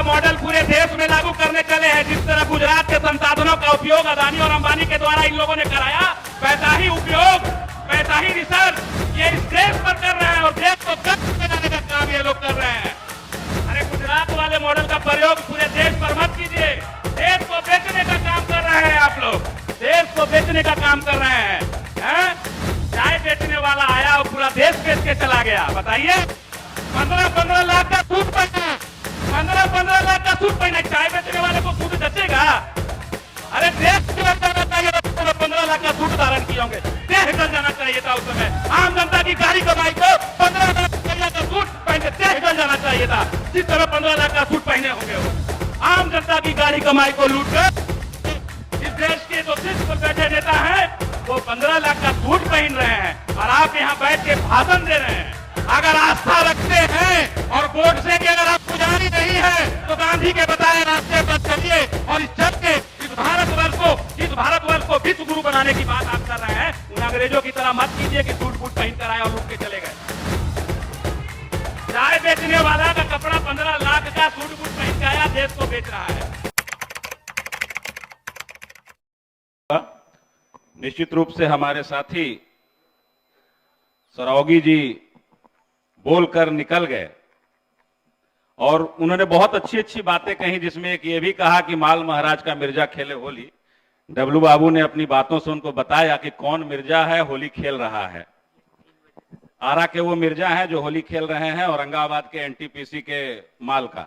Model पूरे देश में लागू करने चले हैं। जिस तरह गुजरात के संसाधनों का उपयोग अदानी और अंबानी के द्वारा इन लोगों ने कराया, वैसा ही उपयोग, वैसा ही रिसर्च ये इस देश पर कर रहे हैं और देश को गर्व बनाने का काम ये लोग कर रहे हैं। अरे गुजरात वाले मॉडल का प्रयोग पूरे देश पर मत कीजिए। देश को बेचने का काम कर रहे हैं आप लोग, देश को बेचने का काम कर रहे हैं। चाय बेचने वाला आया और पूरा देश बेच के चला गया। बताइए, 15-15 लाख का सूट पहना, 15-15 लाख का सूट पहना, चाय बेचने वाले को सूट जचेगा? अरे देश को जाना चाहिए, 15 लाख का सूट धारण किए होंगे, देह गल जाना चाहिए था उस समय। आम जनता की गाड़ी कमाई को 15 लाख का सूट पहने देह गल जाना चाहिए था, जिस तरह 15 लाख का सूट पहने होंगे वो। आम जनता की गाड़ी कमाई को लूट कर इस देश के जो शीर्ष पर बैठे नेता हैं वो 15 लाख का सूट पहन रहे हैं और आप यहाँ बैठ के भाषण दे रहे हैं। अगर आस्था रखते हैं और वोट से कि अगर आप पुजारी नहीं है तो गांधी के बताए रास्ते पर चलिए और इस जग के इस भारतवर्ष को विश्व गुरु बनाने की बात आप कर रहे हैं। उन अंग्रेजों की तरह मत कीजिए कि सूट बूट पहन कर आए और लूट के चले गए। चाय बेचने वाला का कपड़ा 15 लाख का सूट बूट पहन के आया, देश को बेच रहा है। निश्चित रूप से हमारे साथी सरावगी जी बोलकर निकल गए और उन्होंने बहुत अच्छी अच्छी बातें कही, जिसमें एक ये भी कहा कि माल महाराज का मिर्जा खेले होली। डब्लू बाबू ने अपनी बातों से उनको बताया कि कौन मिर्जा है होली खेल रहा है। आरा के वो मिर्जा हैं जो होली खेल रहे हैं, औरंगाबाद के एनटीपीसी के माल का,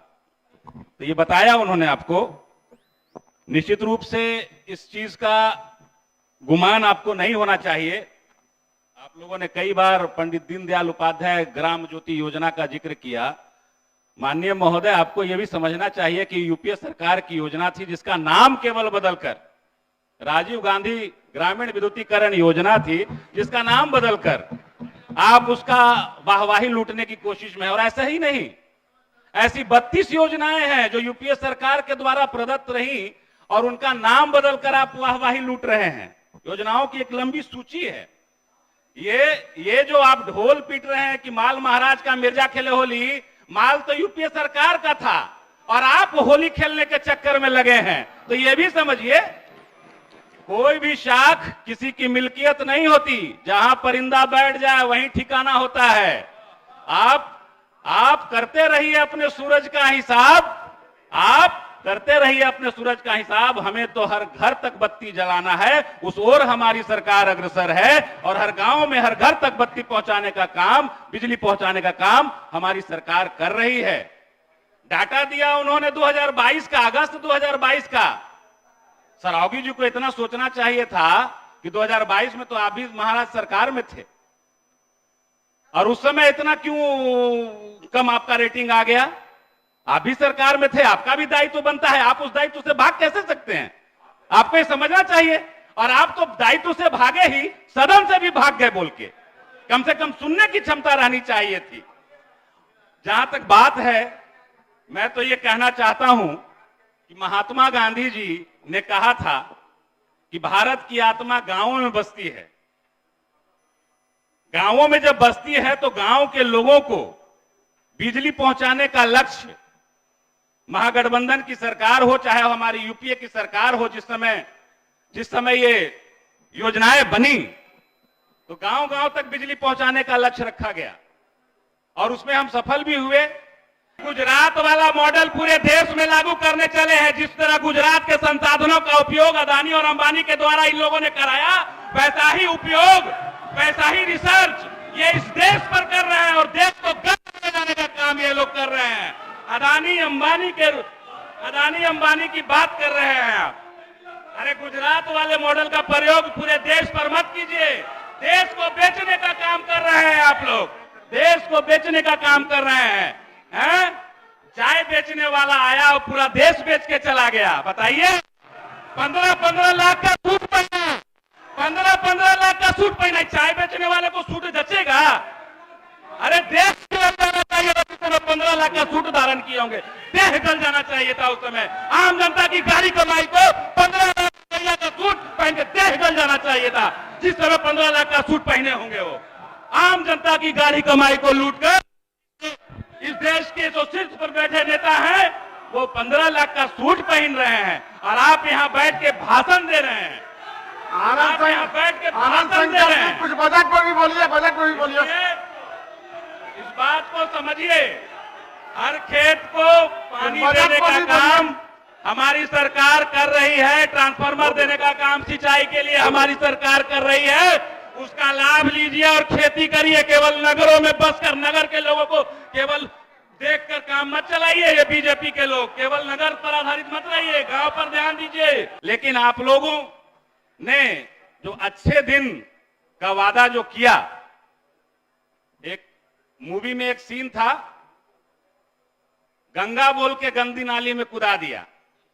तो ये बताया उन्होंने आपको। निश्चित रूप से इस चीज का गुमान आपको नहीं होना चाहिए। आप लोगों ने कई बार पंडित दीनदयाल उपाध्याय ग्राम ज्योति योजना का जिक्र किया। माननीय महोदय, आपको यह भी समझना चाहिए कि यूपीए सरकार की योजना थी जिसका नाम केवल बदलकर राजीव गांधी ग्रामीण विद्युतीकरण योजना थी, जिसका नाम बदलकर आप उसका वाहवाही लूटने की कोशिश में है। और ऐसा ही नहीं, ऐसी 32 योजनाएं हैं जो यूपीए सरकार के द्वारा प्रदत्त रही और उनका नाम बदलकर आप वाहवाही लूट रहे हैं। योजनाओं की एक लंबी सूची है। ये जो आप ढोल पीट रहे हैं कि माल महाराज का मिर्जा खेले होली, माल तो यूपीए सरकार का था और आप होली खेलने के चक्कर में लगे हैं। तो ये भी समझिए, कोई भी शाख किसी की मिल्कियत नहीं होती। जहां परिंदा बैठ जाए वहीं ठिकाना होता है। आप करते रहिए अपने सूरज का हिसाब, आप करते रहिए अपने सूरज का हिसाब। हमें तो हर घर तक बत्ती जलाना है, उस ओर हमारी सरकार अग्रसर है और हर गांव में हर घर तक बत्ती पहुंचाने का काम, बिजली पहुंचाने का काम हमारी सरकार कर रही है। डाटा दिया उन्होंने 2022 का, अगस्त 2022 का। सरावगी जी को इतना सोचना चाहिए था कि 2022 में तो आप भी महाराज सरकार में थे और उस समय इतना क्यों कम आपका रेटिंग आ गया? आप भी सरकार में थे, आपका भी दायित्व बनता है। आप उस दायित्व से भाग कैसे सकते हैं? आपको ये समझना चाहिए। और आप तो दायित्व से भागे ही, सदन से भी भाग गए बोल के। कम से कम सुनने की क्षमता रहनी चाहिए थी। जहां तक बात है, मैं तो ये कहना चाहता हूं कि महात्मा गांधी जी ने कहा था कि भारत की आत्मा गांवों में बसती है। गांवों में जब बसती है तो गांव के लोगों को बिजली पहुंचाने का लक्ष्य, महागठबंधन की सरकार हो चाहे हमारी यूपीए की सरकार हो, जिस समय ये योजनाएं बनी तो गांव गांव तक बिजली पहुंचाने का लक्ष्य रखा गया और उसमें हम सफल भी हुए। गुजरात वाला मॉडल पूरे देश में लागू करने चले हैं। जिस तरह गुजरात के संसाधनों का उपयोग अदानी और अंबानी के द्वारा इन लोगों ने कराया, वैसा ही उपयोग, वैसा ही रिसर्च ये इस देश पर कर रहे हैं और देश को गर्व बनाने का काम ये लोग कर रहे हैं। अदानी अंबानी की बात कर रहे हैं आप। अरे गुजरात वाले मॉडल का प्रयोग पूरे देश पर मत कीजिए। देश को बेचने का काम कर रहे हैं आप लोग, देश को बेचने का काम कर रहे हैं। चाय बेचने वाला आया और पूरा देश बेच के चला गया। बताइए, 15-15 लाख का सूट पहना, 15-15 लाख का सूट पहना, चाय बेचने वाले को सूट जचेगा? अरे देश को जाना चाहिए, 15 लाख का सूट धारण किए होंगे, देह गल जाना चाहिए था उस समय। आम जनता की गाड़ी कमाई को 15 लाख का सूट पहन के देह गल जाना चाहिए था, जिस समय 15 लाख का सूट पहने होंगे वो। आम जनता की गाड़ी कमाई को लूटकर इस देश के जो शीर्ष पर बैठे नेता हैं वो 15 लाख का सूट पहन रहे हैं और आप यहाँ बैठ के भाषण दे रहे हैं। आप यहाँ बैठ के भाषण दे रहे हैं। कुछ बजट पर भी बोलिए, बजट पर भी बोलिए। इस बात को समझिए, हर खेत को पानी देने का काम हमारी सरकार कर रही है, ट्रांसफार्मर देने का काम सिंचाई के लिए हमारी सरकार कर रही है। उसका लाभ लीजिए और खेती करिए। केवल नगरों में बसकर नगर के लोगों को केवल देखकर काम मत चलाइए। ये बीजेपी के लोग केवल नगर पर आधारित मत रहिए, गांव पर ध्यान दीजिए। लेकिन आप लोगों ने जो अच्छे दिन का वादा जो किया, एक मूवी में एक सीन था, गंगा बोल के गंदी नाली में कूदा दिया,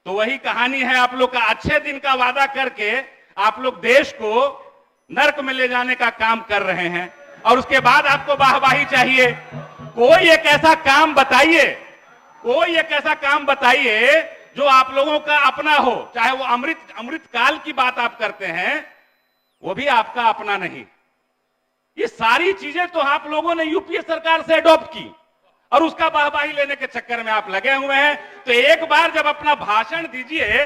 तो वही कहानी है आप लोग का। अच्छे दिन का वादा करके आप लोग देश को नर्क में ले जाने का काम कर रहे हैं और उसके बाद आपको वाहवाही चाहिए। कोई एक ऐसा काम बताइए, कोई एक ऐसा काम बताइए जो आप लोगों का अपना हो। चाहे वो अमृत काल की बात आप करते हैं, वो भी आपका अपना नहीं। ये सारी चीजें तो आप लोगों ने यूपीए सरकार से अडॉप्ट की और उसका वाहवाही लेने के चक्कर में आप लगे हुए हैं। तो एक बार जब अपना भाषण दीजिए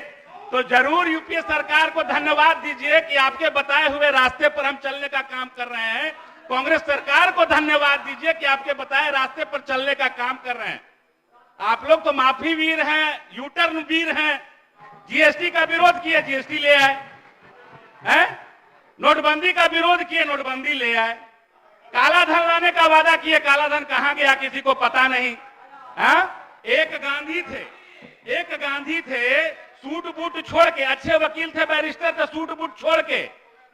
तो जरूर यूपीए सरकार को धन्यवाद दीजिए कि आपके बताए हुए रास्ते पर हम चलने का काम कर रहे हैं। कांग्रेस सरकार को धन्यवाद दीजिए कि आपके बताए रास्ते पर चलने का काम कर रहे हैं। आप लोग तो माफी वीर हैं, यूटर्न वीर हैं। जीएसटी का विरोध किए, जीएसटी ले आए हैं। नोटबंदी का विरोध किए, नोटबंदी ले आए। काला धन लाने का वादा किए, काला धन कहां गया किसी को पता नहीं। एक गांधी थे सूट बूट छोड़ के, अच्छे वकील थे, बैरिस्टर थे, सूट बूट छोड़ के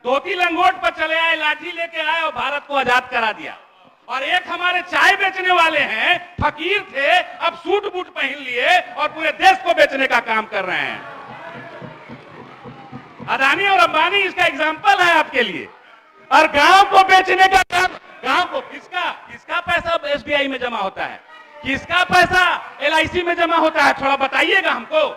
धोती लंगोट पर चले आए, लाठी लेके आए और भारत को आजाद करा दिया। और एक हमारे चाय बेचने वाले हैं, फकीर थे, अब सूट बूट पहन लिए और पूरे देश को बेचने का काम कर रहे हैं। अदानी और अंबानी इसका एग्जाम्पल है आपके लिए। और गांव को बेचने का काम, गांव को किसका पैसा एसबीआई में जमा होता है, किसका पैसा एलआईसी में जमा होता है, थोड़ा बताइएगा हमको।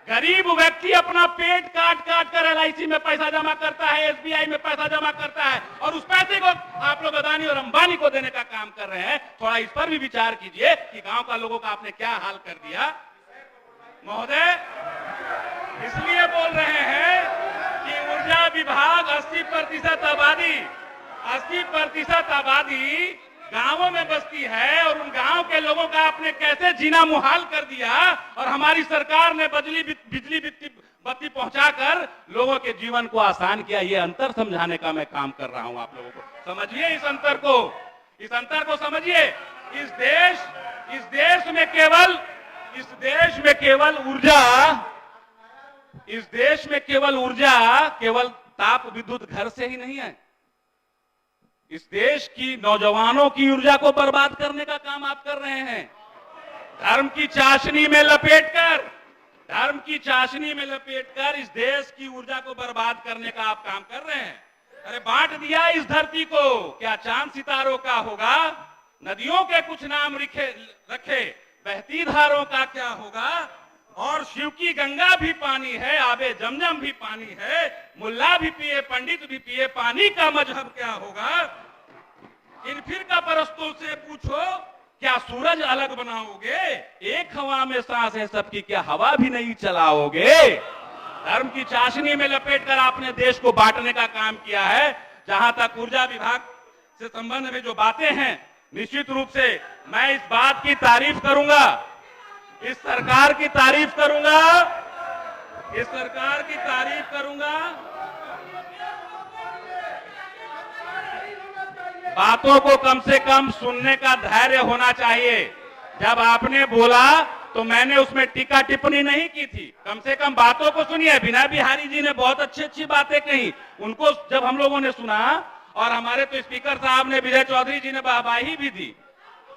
गरीब व्यक्ति अपना पेट काट काट कर एलआईसी में पैसा जमा करता है, एसबीआई में पैसा जमा करता है और उस पैसे को आप लोग अदानी और अंबानी को देने का काम कर रहे हैं। थोड़ा इस पर भी विचार कीजिए कि गांव का लोगों का आपने क्या हाल कर दिया। महोदय, इसलिए बोल रहे हैं कि ऊर्जा विभाग 80% आबादी गांवों में बसती है और उन गांव के लोगों का आपने कैसे जीना मुहाल कर दिया और हमारी सरकार ने बिजली बत्ती पहुंचाकर लोगों के जीवन को आसान किया। ये अंतर समझाने का मैं काम कर रहा हूं। आप लोगों को समझिए, इस अंतर को समझिए। इस देश में केवल ताप विद्युत घर से ही नहीं है। इस देश की नौजवानों की ऊर्जा को बर्बाद करने का काम आप कर रहे हैं। धर्म की चाशनी में लपेटकर इस देश की ऊर्जा को बर्बाद करने का आप काम कर रहे हैं। अरे बांट दिया इस धरती को, क्या चांद सितारों का होगा? नदियों के कुछ नाम रखे, बहती धारों का क्या होगा? और शिव की गंगा भी पानी है, आबे जमजम भी पानी है, मुल्ला भी पिए, पंडित भी पिए, पानी का मजहब क्या होगा? इन फिरका परस्तों से पूछो, क्या सूरज अलग बनाओगे? एक हवा में सांस है सबकी, क्या हवा भी नहीं चलाओगे? धर्म की चाशनी में लपेटकर आपने देश को बांटने का काम किया है। जहां तक ऊर्जा विभाग से संबंध में जो बातें हैं, निश्चित रूप से मैं इस बात की तारीफ करूंगा, इस सरकार की तारीफ करूंगा। बातों को कम से कम सुनने का धैर्य होना चाहिए। जब आपने बोला तो मैंने उसमें टीका टिप्पणी नहीं की थी। कम से कम बातों को सुनिए। बिना बिहारी जी ने बहुत अच्छी बातें कही, उनको जब हम लोगों ने सुना और हमारे तो स्पीकर साहब ने, विजय चौधरी जी ने वाहवाही भी दी,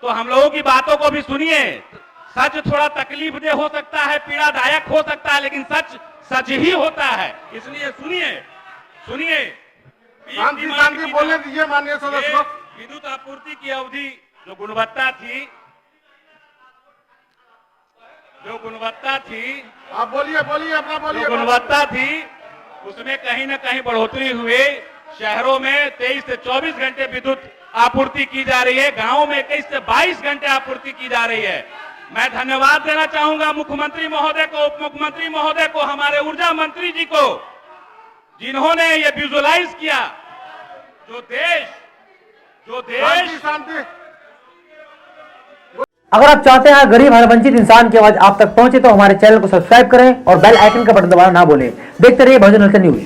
तो हम लोगों की बातों को भी सुनिए। सच थोड़ा तकलीफ दे हो सकता है, पीड़ादायक हो सकता है, लेकिन सच ही होता है। इसलिए सुनिए। शांति बोलने दीजिए माननीय सदस्य। विद्युत आपूर्ति की अवधि जो गुणवत्ता थी, आप बोलिए अपना बोलिए। जो गुणवत्ता थी उसमें कहीं ना कहीं बढ़ोतरी हुई। शहरों में 23 से 24 घंटे विद्युत आपूर्ति की जा रही है, गांवों में 21 से 22 घंटे आपूर्ति की जा रही है। मैं धन्यवाद देना चाहूंगा मुख्यमंत्री महोदय को, उप मुख्यमंत्री महोदय को, हमारे ऊर्जा मंत्री जी को, जिन्होंने ये विजुअलाइज किया। जो देश शांति। अगर आप चाहते हैं गरीब हर वंचित इंसान की आवाज आप तक पहुंचे तो हमारे चैनल को सब्सक्राइब करें और बेल आइकन का बटन दबाना ना भूलें। देखते रहिए बहुजन न्यूज।